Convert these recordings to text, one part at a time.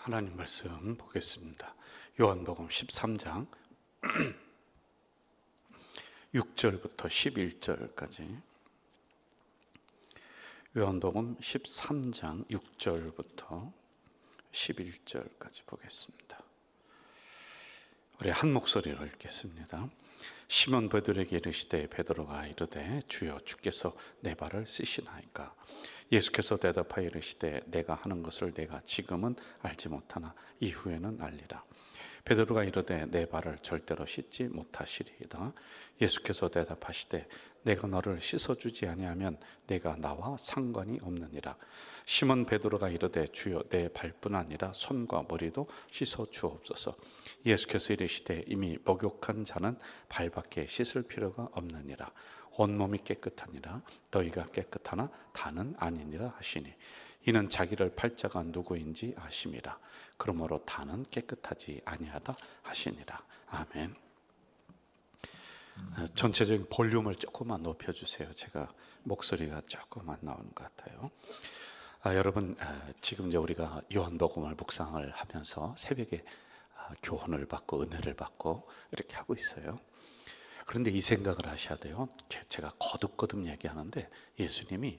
하나님 말씀 보겠습니다. 요한복음 13장 6절부터 11절까지. 요한복음 13장 6절부터 11절까지 보겠습니다. 우리 한 목소리로 읽겠습니다. 시몬 베드로에게 이르시되 베드로가 이르되 주여 주께서 내 발을 씻으나이까. 예수께서 대답하여 이르시되 내가 하는 것을 내가 지금은 알지 못하나 이후에는 알리라. 베드로가 이르되 내 발을 절대로 씻지 못하시리이다. 예수께서 대답하시되 내가 너를 씻어주지 아니하면 내가 나와 상관이 없느니라. 시몬 베드로가 이르되 주여 내 발뿐 아니라 손과 머리도 씻어 주옵소서. 예수께서 이르시되 이미 목욕한 자는 발밖에 씻을 필요가 없느니라. 온몸이 깨끗하니라. 너희가 깨끗하나 다는 아니니라 하시니 이는 자기를 팔 자가 누구인지 아심이라. 그러므로 다는 깨끗하지 아니하다 하시니라. 아멘. 전체적인 볼륨을 조금만 높여주세요. 제가 목소리가 조금만 나오는 것 같아요. 여러분, 지금 이제 우리가 요한복음을 묵상을 하면서 새벽에 교훈을 받고 은혜를 받고 이렇게 하고 있어요. 그런데 이 생각을 하셔야 돼요. 제가 거듭거듭 얘기하는데 예수님이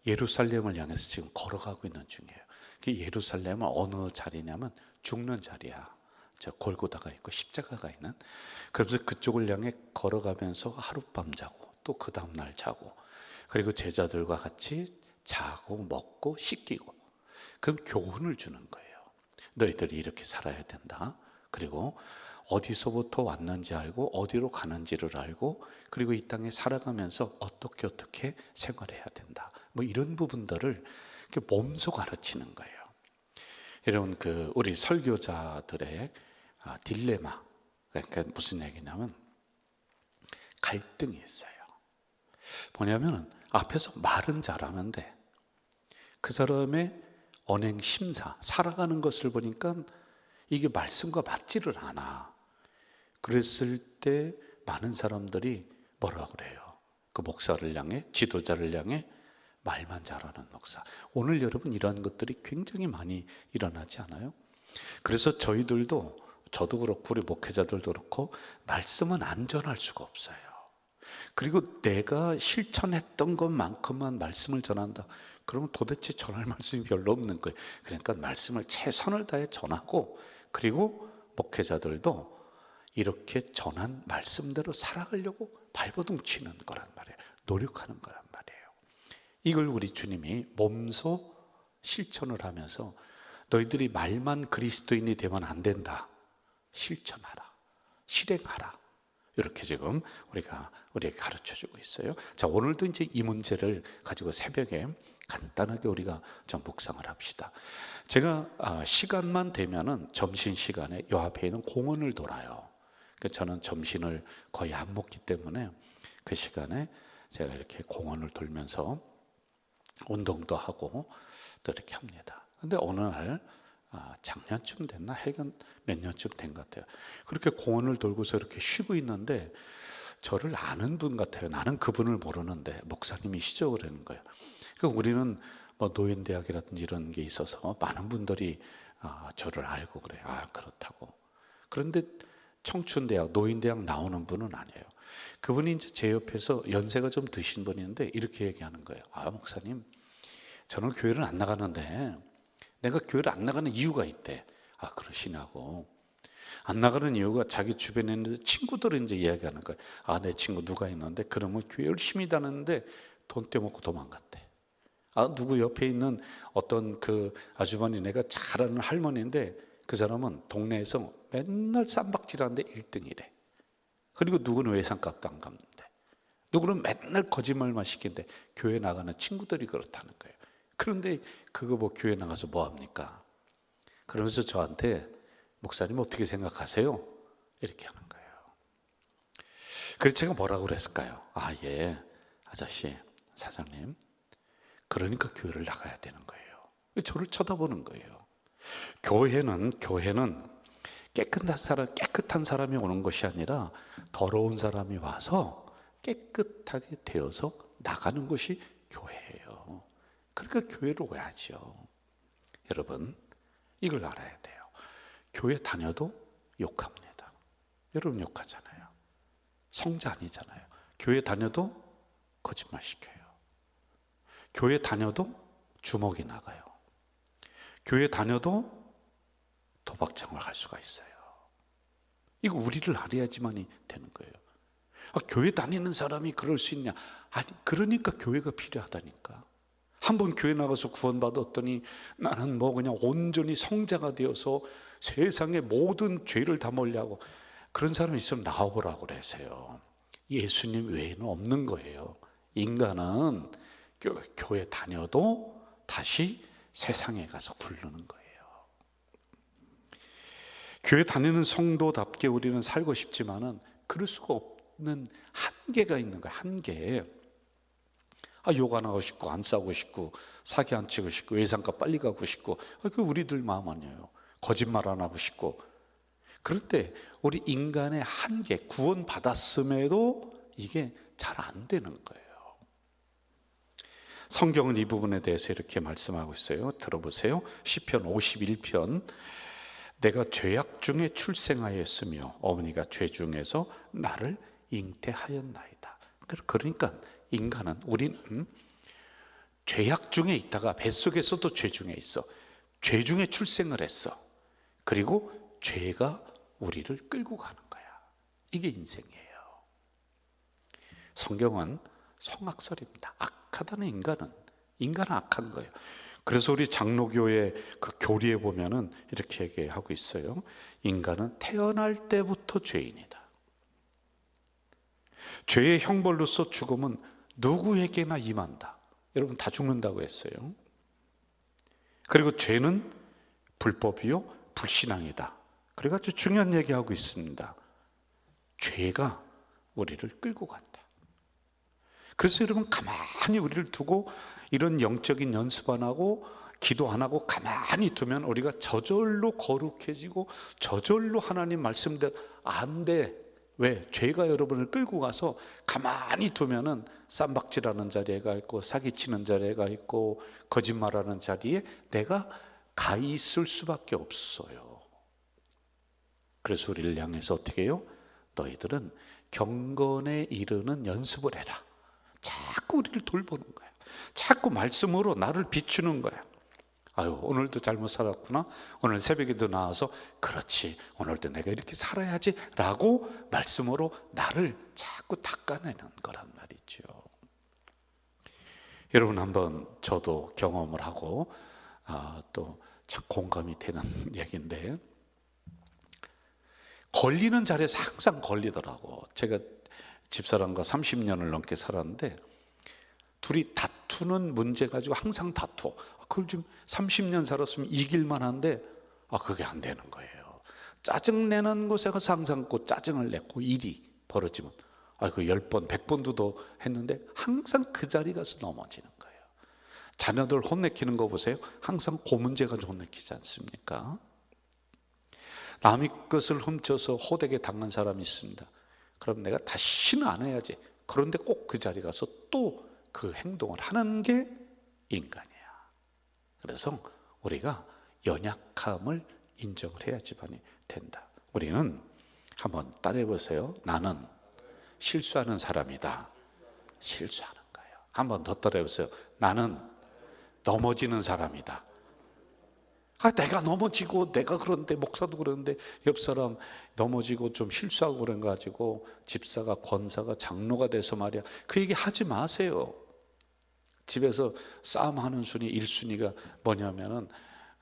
예루살렘을 향해서 지금 걸어가고 있는 중이에요. 그 예루살렘은 어느 자리냐면 죽는 자리야. 저 골고다가 있고 십자가가 있는. 그래서 그쪽을 향해 걸어가면서 하룻밤 자고 또 그 다음날 자고, 그리고 제자들과 같이 자고 먹고 씻기고, 그럼 교훈을 주는 거예요. 너희들이 이렇게 살아야 된다. 그리고 어디서부터 왔는지 알고 어디로 가는지를 알고, 그리고 이 땅에 살아가면서 어떻게 생활해야 된다. 뭐 이런 부분들을 몸소 가르치는 거예요. 여러분, 우리 설교자들의 딜레마, 그러니까 무슨 얘기냐면 갈등이 있어요. 뭐냐면 앞에서 말은 잘하는데 그 사람의 언행 심사, 살아가는 것을 보니까 이게 말씀과 맞지를 않아. 그랬을 때 많은 사람들이 뭐라 그래요? 그 목사를 향해, 지도자를 향해 말만 잘하는 목사. 오늘 여러분 이런 것들이 굉장히 많이 일어나지 않아요? 그래서 저도 그렇고 우리 목회자들도 그렇고 말씀은 안 전할 수가 없어요. 그리고 내가 실천했던 것만큼만 말씀을 전한다. 그러면 도대체 전할 말씀이 별로 없는 거예요. 그러니까 말씀을 최선을 다해 전하고, 그리고 목회자들도 이렇게 전한 말씀대로 살아가려고 발버둥 치는 거란 말이에요. 노력하는 거란 말이에요. 이걸 우리 주님이 몸소 실천을 하면서 너희들이 말만 그리스도인이 되면 안 된다. 실천하라. 실행하라. 이렇게 지금 우리에게 가르쳐주고 있어요. 자, 오늘도 이제 이 문제를 가지고 새벽에 간단하게 우리가 좀 묵상을 합시다. 제가 시간만 되면은 점심시간에 요 앞에 있는 공원을 돌아요. 그러니까 저는 점심을 거의 안 먹기 때문에 그 시간에 제가 이렇게 공원을 돌면서 운동도 하고 또 이렇게 합니다. 근데 어느 날 작년쯤 됐나? 하여간 몇 년쯤 된 것 같아요. 그렇게 공원을 돌고서 이렇게 쉬고 있는데 저를 아는 분 같아요. 나는 그분을 모르는데 목사님이시죠? 그러는 거예요. 그러니까 우리는 뭐 노인대학이라든지 이런 게 있어서 많은 분들이 저를 알고 그래요. 그렇다고. 그런데 청춘대학, 노인대학 나오는 분은 아니에요. 그분이 이제 제 옆에서 연세가 좀 드신 분인데 이렇게 얘기하는 거예요. 목사님, 저는 교회를 안 나가는데 내가 교회를 안 나가는 이유가 있대. 그러시냐고. 안 나가는 이유가 자기 주변에 있는 친구들이 이제 이야기하는 거예요. 내 친구 누가 있는데 그러면 교회 열심히 다녔는데 돈 떼먹고 도망갔대. 누구 옆에 있는 어떤 그 아주머니, 내가 잘 아는 할머니인데 그 사람은 동네에서 맨날 쌈박질하는데 1등이래. 그리고 누구는 외상값도 안 갚는데, 누구는 맨날 거짓말만 시키는데 교회 나가는 친구들이 그렇다는 거예요. 그런데 그거 뭐 교회 나가서 뭐 합니까? 그러면서 저한테 목사님 어떻게 생각하세요? 이렇게 하는 거예요. 그래서 제가 뭐라고 그랬을까요? 예, 아저씨, 사장님, 그러니까 교회를 나가야 되는 거예요. 저를 쳐다보는 거예요. 교회는 깨끗한 사람이 오는 것이 아니라 더러운 사람이 와서 깨끗하게 되어서 나가는 것이 교회예요. 그러니까 교회로 와야죠. 여러분, 이걸 알아야 돼요. 교회 다녀도 욕합니다. 여러분 욕하잖아요. 성자 아니잖아요. 교회 다녀도 거짓말 시켜요. 교회 다녀도 주먹이 나가요. 교회 다녀도 도박장을 갈 수가 있어요. 이거 우리를 알아야지만이 되는 거예요. 교회 다니는 사람이 그럴 수 있냐? 아니, 그러니까 교회가 필요하다니까. 한번 교회 나가서 구원받았더니 나는 그냥 온전히 성자가 되어서 세상의 모든 죄를 다 멀리하고, 그런 사람이 있으면 나오라고 그러세요. 예수님 외에는 없는 거예요. 인간은 교회 다녀도 다시 세상에 가서 굴르는 거예요. 교회 다니는 성도답게 우리는 살고 싶지만은 그럴 수가 없는 한계가 있는 거예요. 한계. 욕 안 하고 싶고, 안 싸우고 싶고, 사기 안 치고 싶고, 외상가 빨리 가고 싶고, 그 우리들 마음 아니에요. 거짓말 안 하고 싶고. 그럴 때 우리 인간의 한계, 구원 받았음에도 이게 잘 안 되는 거예요. 성경은 이 부분에 대해서 이렇게 말씀하고 있어요. 들어보세요. 시편 51편. 내가 죄악 중에 출생하였으며 어머니가 죄 중에서 나를 잉태하였나이다. 그러니까 인간은, 우리는 죄악 중에 있다가 뱃속에서도 죄 중에 있어. 죄 중에 출생을 했어. 그리고 죄가 우리를 끌고 가는 거야. 이게 인생이에요. 성경은 성악설입니다. 악하다는 인간은 악한 거예요. 그래서 우리 장로교의 그 교리에 보면은 이렇게 얘기하고 있어요. 인간은 태어날 때부터 죄인이다. 죄의 형벌로서 죽음은 누구에게나 임한다. 여러분, 다 죽는다고 했어요. 그리고 죄는 불법이요 불신앙이다. 그리고 아주 중요한 얘기하고 있습니다. 죄가 우리를 끌고 간다. 그래서 여러분, 가만히 우리를 두고 이런 영적인 연습 안 하고 기도 안 하고 가만히 두면 우리가 저절로 거룩해지고 저절로 하나님 말씀대로 안 돼. 왜? 죄가 여러분을 끌고 가서 가만히 두면은 쌈박질하는 자리에 가 있고, 사기치는 자리에 가 있고, 거짓말하는 자리에 내가 가 있을 수밖에 없어요. 그래서 우리를 향해서 어떻게 해요? 너희들은 경건에 이르는 연습을 해라. 자꾸 우리를 돌보는 거야. 자꾸 말씀으로 나를 비추는 거야. 오늘도 잘못 살았구나. 오늘 새벽에도 나와서 그렇지, 오늘도 내가 이렇게 살아야지 라고 말씀으로 나를 자꾸 닦아내는 거란 말이죠. 여러분, 한번 저도 경험을 하고 또 참 공감이 되는 얘기인데, 걸리는 자리에서 항상 걸리더라고. 제가 집사람과 30년을 넘게 살았는데 둘이 다투는 문제 가지고 항상 다투어. 그걸 지금 30년 살았으면 이길만 한데 그게 안 되는 거예요. 짜증내는 곳에 가서 항상 그 짜증을 내고 일이 벌어지면 그 10번 100번도 더 했는데 항상 그 자리 가서 넘어지는 거예요. 자녀들 혼내키는 거 보세요. 항상 그 문제 가지고 혼내키지 않습니까? 남의 것을 훔쳐서 호되게 당한 사람이 있습니다. 그럼 내가 다시는 안 해야지. 그런데 꼭 그 자리 가서 또 그 행동을 하는 게 인간이야. 그래서 우리가 연약함을 인정을 해야지만이 된다. 우리는 한번 따라해 보세요. 나는 실수하는 사람이다. 실수하는 거예요. 한번 더 따라해 보세요. 나는 넘어지는 사람이다. 내가 넘어지고, 내가 그런데, 목사도 그러는데 옆 사람 넘어지고 좀 실수하고 그런 거 가지고 집사가, 권사가, 장로가 돼서 말이야, 그 얘기 하지 마세요. 집에서 싸움하는 순위 1순위가 뭐냐면은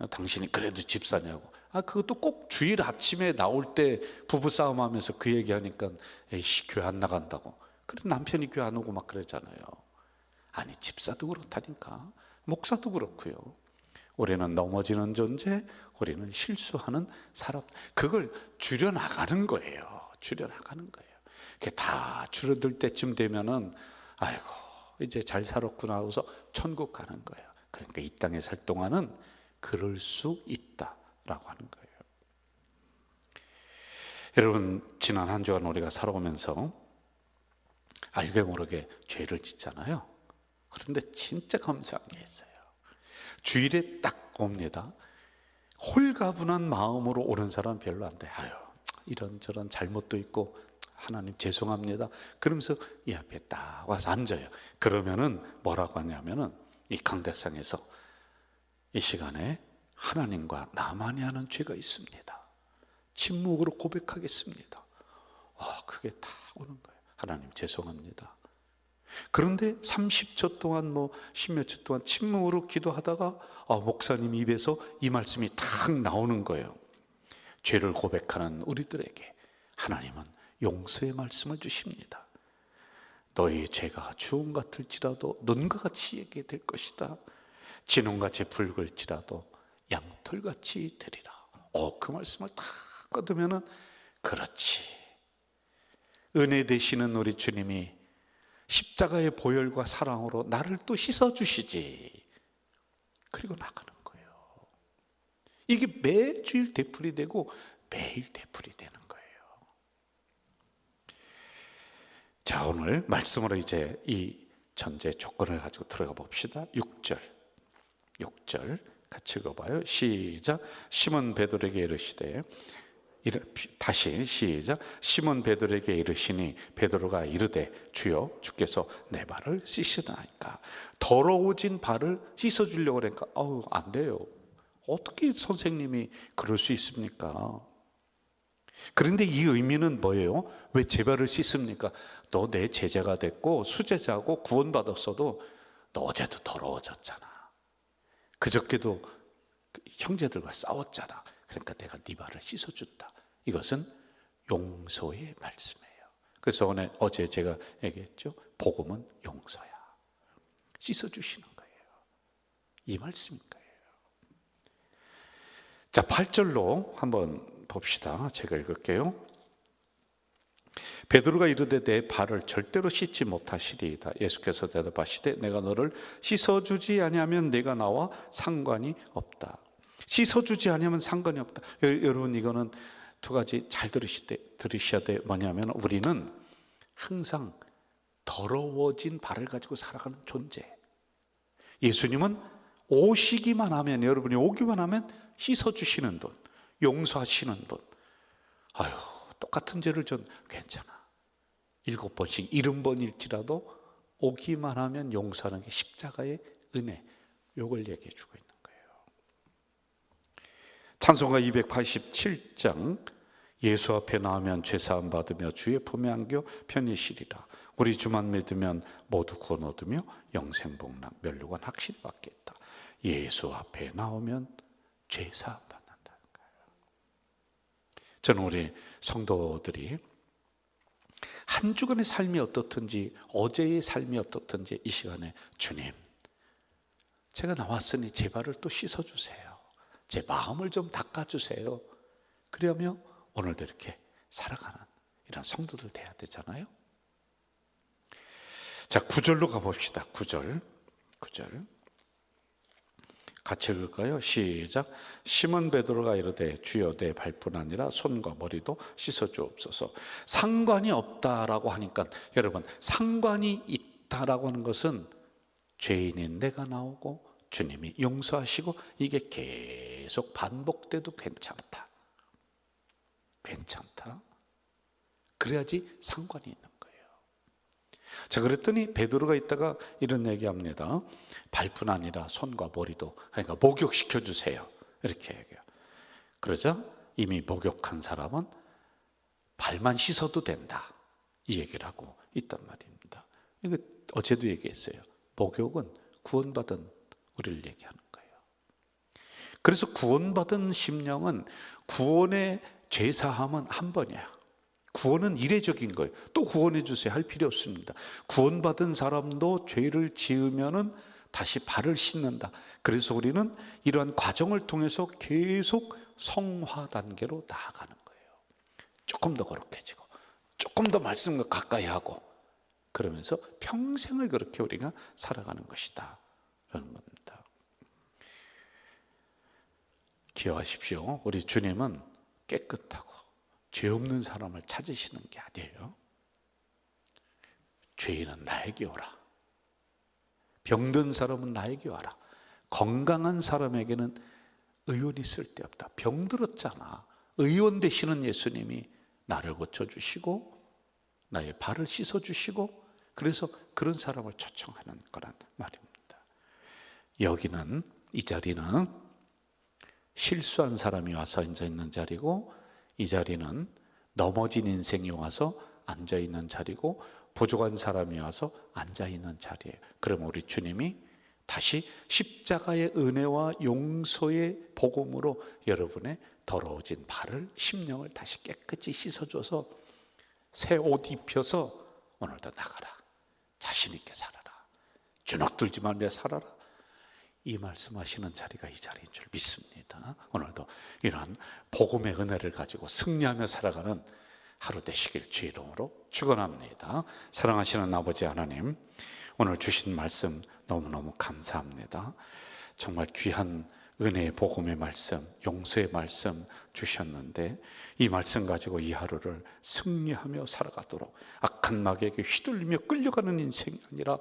당신이 그래도 집사냐고. 그것도 꼭 주일 아침에 나올 때 부부싸움 하면서 그 얘기하니까 에이씨, 교회 안 나간다고. 그래, 남편이 교회 안 오고 막 그러잖아요. 아니, 집사도 그렇다니까. 목사도 그렇고요. 우리는 넘어지는 존재, 우리는 실수하는 사람. 그걸 줄여나가는 거예요. 줄여나가는 거예요. 그게 다 줄어들 때쯤 되면은 아이고, 이제 잘 살았구나 하고서 천국 가는 거예요. 그러니까 이 땅에 살 동안은 그럴 수 있다라고 하는 거예요. 여러분, 지난 한 주간 우리가 살아오면서 알게 모르게 죄를 짓잖아요. 그런데 진짜 감사한 게 있어요. 주일에 딱 옵니다. 홀가분한 마음으로 오는 사람은 별로 안 돼. 아유, 이런저런 잘못도 있고 하나님 죄송합니다. 그러면서 이 앞에 딱 와서 앉아요. 그러면은 뭐라고 하냐면은 이 강대상에서 이 시간에 하나님과 나만이 하는 죄가 있습니다. 침묵으로 고백하겠습니다. 그게 다 오는 거예요. 하나님 죄송합니다. 그런데 30초 동안 10몇 초 동안 침묵으로 기도하다가 목사님 입에서 이 말씀이 탁 나오는 거예요. 죄를 고백하는 우리들에게 하나님은 용서의 말씀을 주십니다. 너희 죄가 주홍 같을지라도 눈과 같이 얘게 될 것이다. 진홍같이 붉을지라도 양털같이 되리라. 그 말씀을 탁 꺼두면은 그렇지. 은혜 되시는 우리 주님이 십자가의 보혈과 사랑으로 나를 또 씻어주시지. 그리고 나가는 거예요. 이게 매주일 되풀이 되고 매일 되풀이 되는 거예요. 자, 오늘 말씀으로 이제 이 전제 조건을 가지고 들어가 봅시다. 6절 같이 읽어봐요. 시작. 시몬 베드로에게 이르시되, 다시 시작. 시몬 베드로에게 이르시니 베드로가 이르되 주여 주께서 내 발을 씻으나이까. 더러워진 발을 씻어주려고 그러니까 안 돼요. 어떻게 선생님이 그럴 수 있습니까? 그런데 이 의미는 뭐예요? 왜 제 발을 씻습니까? 너 내 제자가 됐고 수제자고 구원받았어도 너 어제도 더러워졌잖아. 그저께도 형제들과 싸웠잖아. 그러니까 내가 네 발을 씻어준다. 이것은 용서의 말씀이에요. 그래서 어제 제가 얘기했죠. 복음은 용서야. 씻어주시는 거예요. 이 말씀인 거예요. 자, 8절로 한번 봅시다. 제가 읽을게요. 베드로가 이르되 내 발을 절대로 씻지 못하시리이다. 예수께서 대답하시되 내가 너를 씻어주지 아니하면 내가 나와 상관이 없다. 씻어주지 아니하면 상관이 없다. 여러분, 이거는 두 가지 잘 들으셔야 돼. 뭐냐면 우리는 항상 더러워진 발을 가지고 살아가는 존재. 예수님은 오시기만 하면, 여러분이 오기만 하면 씻어주시는 분, 용서하시는 분. 똑같은 죄를 전 괜찮아. 7번씩 70번일지라도 오기만 하면 용서하는 게 십자가의 은혜. 이걸 얘기해 주고 있는 거예요. 찬송가 287장 예수 앞에 나오면 죄사함 받으며 주의 품에 안겨 편히 쉬리라. 우리 주만 믿으면 모두 구원 얻으며 영생 복락 멸류관 확실히 받겠다. 예수 앞에 나오면 죄사함 받는다는 거예요. 저는 우리 성도들이 한 주간의 삶이 어떻든지, 어제의 삶이 어떻든지 이 시간에 주님, 제가 나왔으니 제 발을 또 씻어주세요. 제 마음을 좀 닦아주세요. 그러면 오늘도 이렇게 살아가는 이런 성도들 돼야 되잖아요. 자, 9절로 가봅시다. 9절 같이 읽을까요? 시작. 시몬 베드로가 이르되 주여 내 발뿐 아니라 손과 머리도 씻어주옵소서. 상관이 없다라고 하니까, 여러분, 상관이 있다라고 하는 것은 죄인인 내가 나오고 주님이 용서하시고 이게 계속 반복돼도 괜찮다. 그래야지 상관이 있는 거예요. 자, 그랬더니 베드로가 있다가 이런 얘기합니다. 발뿐 아니라 손과 머리도, 그러니까 목욕시켜 주세요. 이렇게 얘기해요. 그러자 이미 목욕한 사람은 발만 씻어도 된다. 이 얘기를 하고 있단 말입니다. 이거 어제도 얘기했어요. 목욕은 구원받은 우리를 얘기하는 거예요. 그래서 구원받은 심령은 구원의 죄사함은 한 번이야. 구원은 이례적인 거예요. 또 구원해 주세요 할 필요 없습니다. 구원받은 사람도 죄를 지으면은 다시 발을 씻는다. 그래서 우리는 이러한 과정을 통해서 계속 성화 단계로 나아가는 거예요. 조금 더 거룩해지고, 조금 더 말씀과 가까이 하고, 그러면서 평생을 그렇게 우리가 살아가는 것이다 라는 겁니다. 기억하십시오. 우리 주님은 깨끗하고 죄 없는 사람을 찾으시는 게 아니에요. 죄인은 나에게 오라. 병든 사람은 나에게 와라. 건강한 사람에게는 의원이 쓸데없다. 병들었잖아. 의원 되시는 예수님이 나를 고쳐주시고 나의 발을 씻어주시고 그래서 그런 사람을 초청하는 거란 말입니다. 여기는 이 자리는 실수한 사람이 와서 앉아있는 자리고 이 자리는 넘어진 인생이 와서 앉아있는 자리고 부족한 사람이 와서 앉아있는 자리예요. 그럼 우리 주님이 다시 십자가의 은혜와 용서의 복음으로 여러분의 더러워진 발을 심령을 다시 깨끗이 씻어줘서 새 옷 입혀서 오늘도 나가라. 자신 있게 살아라. 주눅들지 말며 살아라. 이 말씀하시는 자리가 이 자리인 줄 믿습니다. 오늘도 이러한 복음의 은혜를 가지고 승리하며 살아가는 하루 되시길 주의 이름으로 축원합니다. 사랑하시는 아버지 하나님, 오늘 주신 말씀 너무너무 감사합니다. 정말 귀한 은혜의 복음의 말씀, 용서의 말씀 주셨는데 이 말씀 가지고 이 하루를 승리하며 살아가도록 악한 마귀에게 휘둘리며 끌려가는 인생이 아니라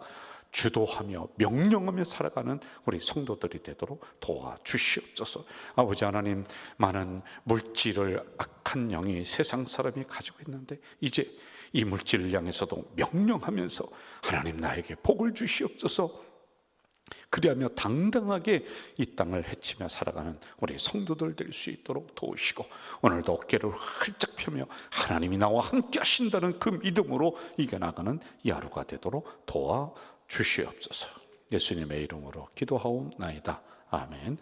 주도하며 명령하며 살아가는 우리 성도들이 되도록 도와주시옵소서. 아버지 하나님, 많은 물질을 악한 영이 세상 사람이 가지고 있는데 이제 이 물질을 향해서도 명령하면서 하나님 나에게 복을 주시옵소서. 그리하며 당당하게 이 땅을 헤치며 살아가는 우리 성도들 될 수 있도록 도우시고 오늘도 어깨를 활짝 펴며 하나님이 나와 함께 하신다는 그 믿음으로 이겨나가는 이 하루가 되도록 도와주시옵소서. 예수님의 이름으로 기도하옵나이다. 아멘.